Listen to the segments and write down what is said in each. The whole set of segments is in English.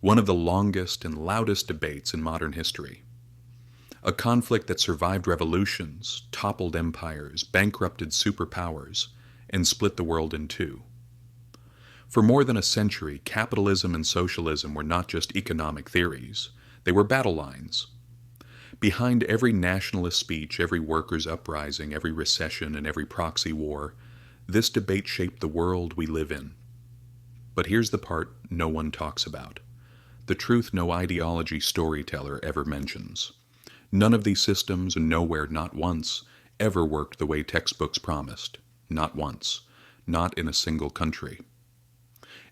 one of the longest and loudest debates in modern history. A conflict that survived revolutions, toppled empires, bankrupted superpowers, and split the world in two. For more than a century, capitalism and socialism were not just economic theories, they were battle lines. Behind every nationalist speech, every workers' uprising, every recession, and every proxy war, this debate shaped the world we live in. But here's the part no one talks about. The truth no ideology storyteller ever mentions. None of these systems, and nowhere, not once, ever worked the way textbooks promised. Not once. Not in a single country.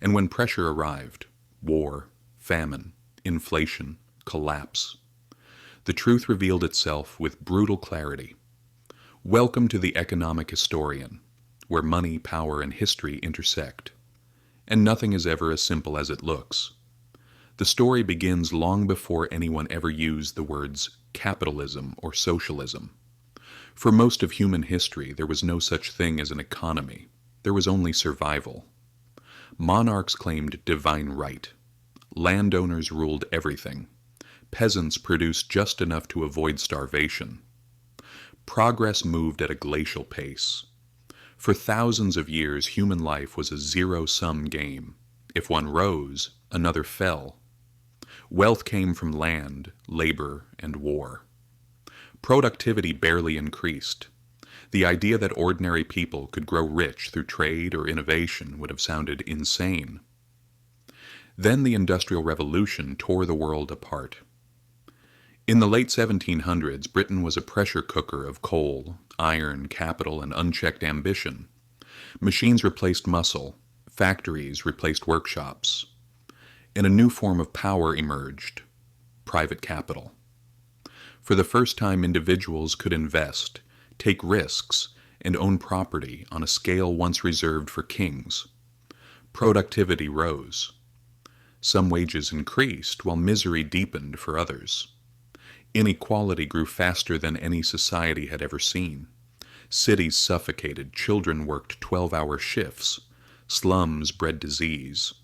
And when pressure arrived, war, famine, inflation, collapse, the truth revealed itself with brutal clarity. Welcome to the Economic Historian, where money, power, and history intersect. And nothing is ever as simple as it looks. The story begins long before anyone ever used the words capitalism or socialism. For most of human history, there was no such thing as an economy. There was only survival. Monarchs claimed divine right. Landowners ruled everything. Peasants produced just enough to avoid starvation. Progress moved at a glacial pace. For thousands of years, human life was a zero-sum game. If one rose, another fell. Wealth came from land, labor, and war. Productivity barely increased. The idea that ordinary people could grow rich through trade or innovation would have sounded insane. Then the Industrial Revolution tore the world apart. In the late 1700s, Britain was a pressure cooker of coal, iron, capital, and unchecked ambition. Machines replaced muscle. Factories replaced workshops. And a new form of power emerged: private capital. For the first time, individuals could invest, take risks, and own property on a scale once reserved for kings. Productivity rose. Some wages increased, while misery deepened for others. Inequality grew faster than any society had ever seen. Cities suffocated, children worked 12-hour shifts, slums bred disease.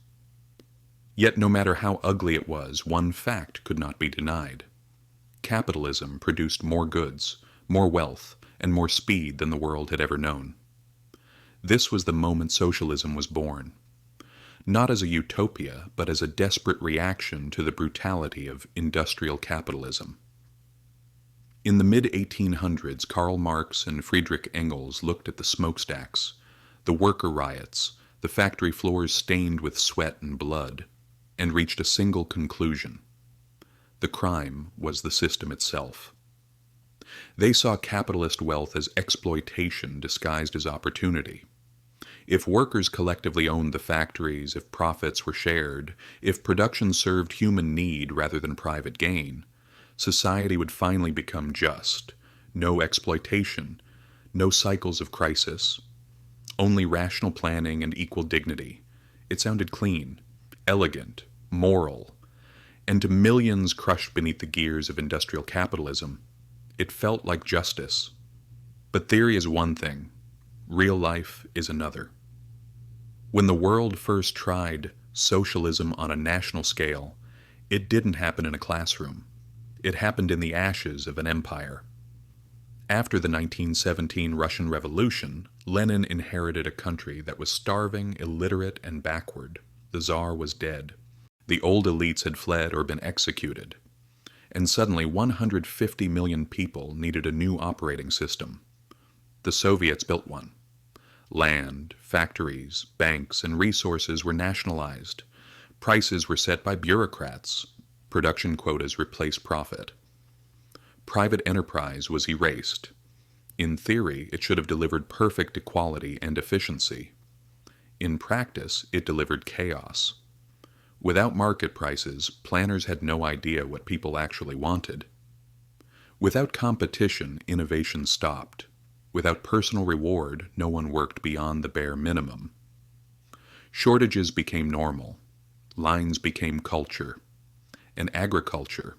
Yet no matter how ugly it was, one fact could not be denied. Capitalism produced more goods, more wealth, and more speed than the world had ever known. This was the moment socialism was born. Not as a utopia, but as a desperate reaction to the brutality of industrial capitalism. In the mid-1800s, Karl Marx and Friedrich Engels looked at the smokestacks, the worker riots, the factory floors stained with sweat and blood, and reached a single conclusion. The crime was the system itself. They saw capitalist wealth as exploitation disguised as opportunity. If workers collectively owned the factories, if profits were shared, if production served human need rather than private gain, society would finally become just. No exploitation, no cycles of crisis, only rational planning and equal dignity. It sounded clean, elegant, moral, and to millions crushed beneath the gears of industrial capitalism, it felt like justice. But theory is one thing, real life is another. When the world first tried socialism on a national scale, it didn't happen in a classroom. It happened in the ashes of an empire. After the 1917 Russian Revolution, Lenin inherited a country that was starving, illiterate, and backward. The Tsar was dead. The old elites had fled or been executed. And suddenly 150 million people needed a new operating system. The Soviets built one. Land, factories, banks, and resources were nationalized. Prices were set by bureaucrats. Production quotas replaced profit. Private enterprise was erased. In theory, it should have delivered perfect equality and efficiency. In practice, it delivered chaos. Without market prices, planners had no idea what people actually wanted. Without competition, innovation stopped. Without personal reward, no one worked beyond the bare minimum. Shortages became normal. Lines became culture. And agriculture,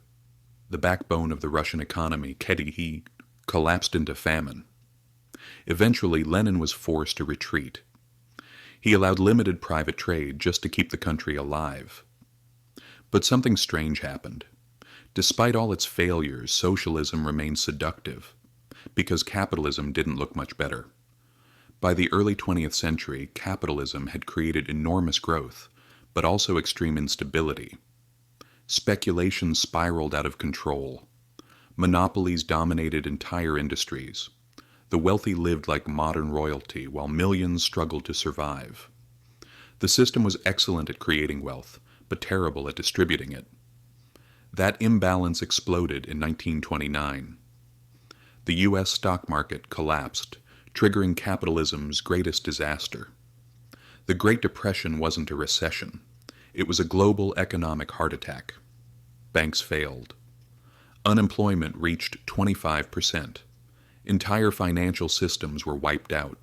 the backbone of the Russian economy, collapsed into famine. Eventually, Lenin was forced to retreat. He allowed limited private trade just to keep the country alive. But something strange happened. Despite all its failures, socialism remained seductive, because capitalism didn't look much better. By the early 20th century, capitalism had created enormous growth, but also extreme instability. Speculation spiraled out of control. Monopolies dominated entire industries. The wealthy lived like modern royalty, while millions struggled to survive. The system was excellent at creating wealth, but terrible at distributing it. That imbalance exploded in 1929. The U.S. stock market collapsed, triggering capitalism's greatest disaster. The Great Depression wasn't a recession. It was a global economic heart attack. Banks failed. Unemployment reached 25%. Entire financial systems were wiped out.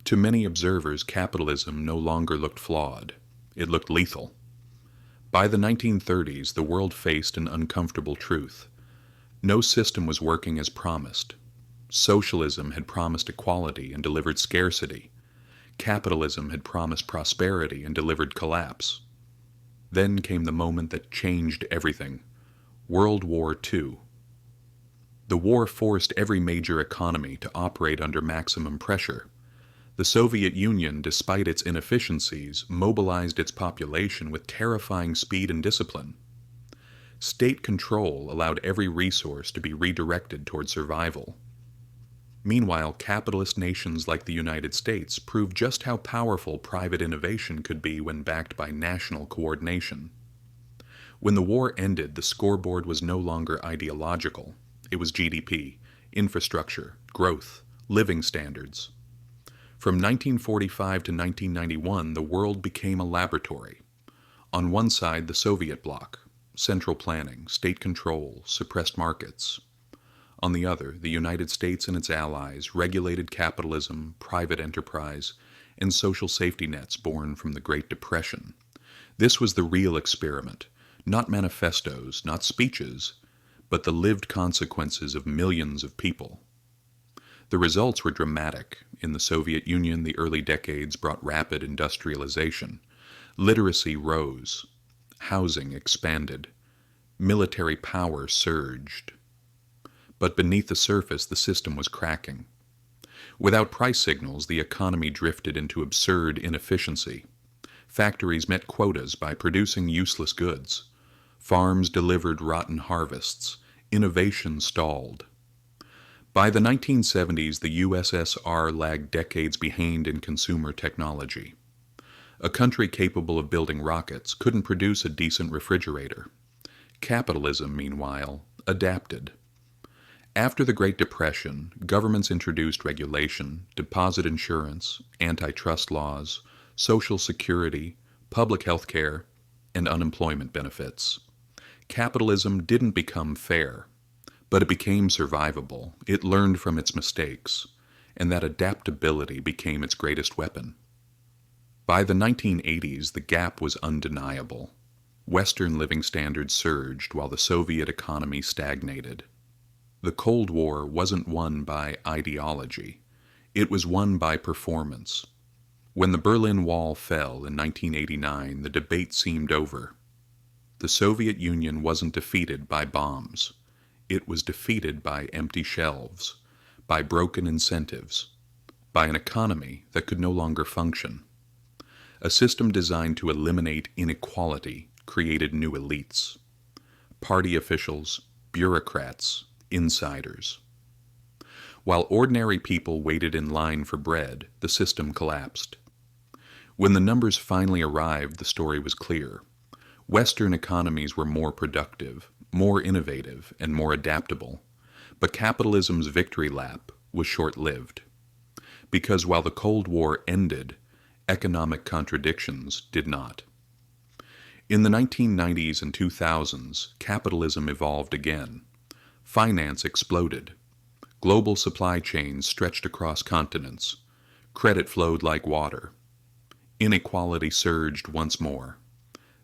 To many observers, capitalism no longer looked flawed. It looked lethal. By the 1930s, the world faced an uncomfortable truth. No system was working as promised. Socialism had promised equality and delivered scarcity. Capitalism had promised prosperity and delivered collapse. Then came the moment that changed everything: World War II. The war forced every major economy to operate under maximum pressure. The Soviet Union, despite its inefficiencies, mobilized its population with terrifying speed and discipline. State control allowed every resource to be redirected toward survival. Meanwhile, capitalist nations like the United States proved just how powerful private innovation could be when backed by national coordination. When the war ended, the scoreboard was no longer ideological. It was GDP, infrastructure, growth, living standards. From 1945 to 1991, the world became a laboratory. On one side, the Soviet bloc, central planning, state control, suppressed markets. On the other, the United States and its allies regulated capitalism, private enterprise, and social safety nets born from the Great Depression. This was the real experiment, not manifestos, not speeches, but the lived consequences of millions of people. The results were dramatic. In the Soviet Union, the early decades brought rapid industrialization. Literacy rose. Housing expanded. Military power surged. But beneath the surface, the system was cracking. Without price signals, the economy drifted into absurd inefficiency. Factories met quotas by producing useless goods. Farms delivered rotten harvests. Innovation stalled. By the 1970s, the USSR lagged decades behind in consumer technology. A country capable of building rockets couldn't produce a decent refrigerator. Capitalism, meanwhile, adapted. After the Great Depression, governments introduced regulation, deposit insurance, antitrust laws, social security, public health care, and unemployment benefits. Capitalism didn't become fair, but it became survivable. It learned from its mistakes, and that adaptability became its greatest weapon. By the 1980s, the gap was undeniable. Western living standards surged while the Soviet economy stagnated. The Cold War wasn't won by ideology. It was won by performance. When the Berlin Wall fell in 1989, the debate seemed over. The Soviet Union wasn't defeated by bombs. It was defeated by empty shelves, by broken incentives, by an economy that could no longer function. A system designed to eliminate inequality created new elites. Party officials, bureaucrats, insiders. While ordinary people waited in line for bread, the system collapsed. When the numbers finally arrived, the story was clear. Western economies were more productive, more innovative, and more adaptable, but capitalism's victory lap was short-lived. Because while the Cold War ended, economic contradictions did not. In the 1990s and 2000s, capitalism evolved again. Finance exploded. Global supply chains stretched across continents. Credit flowed like water. Inequality surged once more,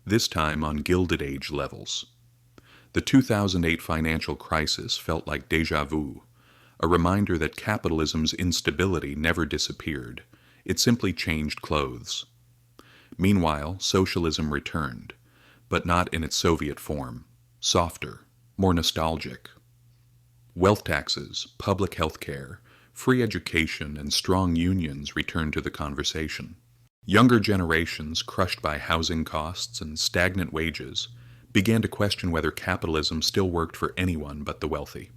this time on Gilded Age levels. The 2008 financial crisis felt like déjà vu, a reminder that capitalism's instability never disappeared. It simply changed clothes. Meanwhile, socialism returned, but not in its Soviet form, softer, more nostalgic. Wealth taxes, public health care, free education, and strong unions returned to the conversation. Younger generations, crushed by housing costs and stagnant wages, began to question whether capitalism still worked for anyone but the wealthy.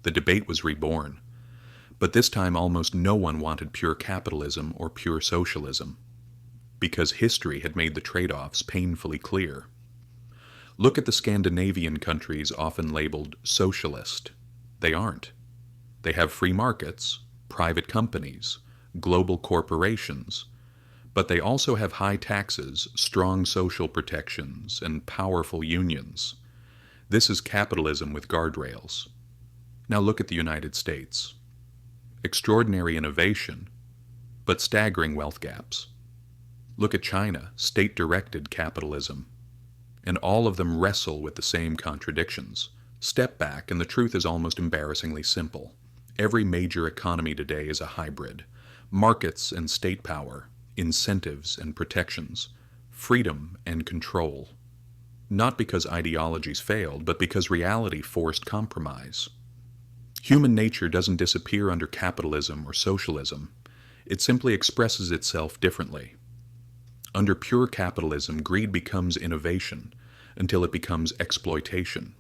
The debate was reborn, but this time almost no one wanted pure capitalism or pure socialism, because history had made the trade-offs painfully clear. Look at the Scandinavian countries often labeled socialist. They aren't. They have free markets, private companies, global corporations, but they also have high taxes, strong social protections, and powerful unions. This is capitalism with guardrails. Now look at the United States. Extraordinary innovation, but staggering wealth gaps. Look at China, state-directed capitalism. And all of them wrestle with the same contradictions. Step back, and the truth is almost embarrassingly simple. Every major economy today is a hybrid. Markets and state power, incentives and protections, freedom and control. Not because ideologies failed, but because reality forced compromise. Human nature doesn't disappear under capitalism or socialism. It simply expresses itself differently. Under pure capitalism, greed becomes innovation until it becomes exploitation.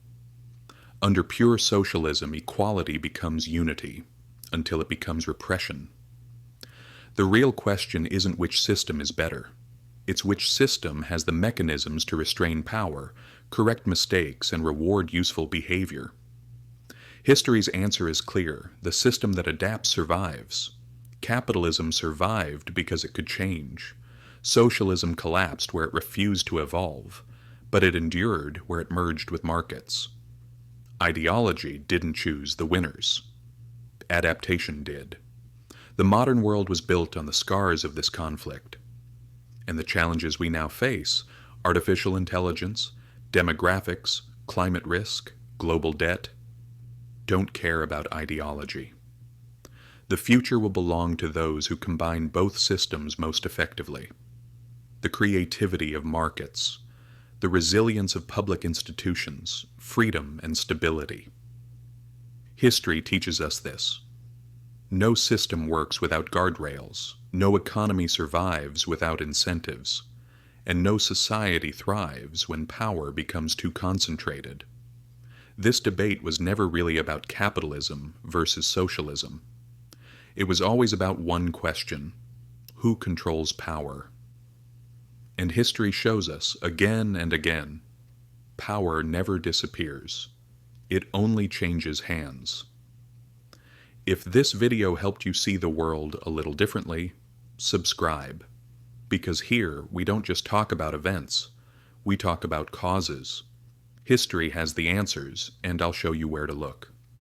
Under pure socialism, equality becomes unity until it becomes repression. The real question isn't which system is better. It's which system has the mechanisms to restrain power, correct mistakes, and reward useful behavior. History's answer is clear. The system that adapts survives. Capitalism survived because it could change. Socialism collapsed where it refused to evolve, but it endured where it merged with markets. Ideology didn't choose the winners. Adaptation did. The modern world was built on the scars of this conflict. And the challenges we now face, artificial intelligence, demographics, climate risk, global debt, don't care about ideology. The future will belong to those who combine both systems most effectively. The creativity of markets, the resilience of public institutions, freedom and stability. History teaches us this. No system works without guardrails, no economy survives without incentives, and no society thrives when power becomes too concentrated. This debate was never really about capitalism versus socialism. It was always about one question: who controls power? And history shows us, again and again, power never disappears. It only changes hands. If this video helped you see the world a little differently, subscribe. Because here, we don't just talk about events, we talk about causes. History has the answers, and I'll show you where to look.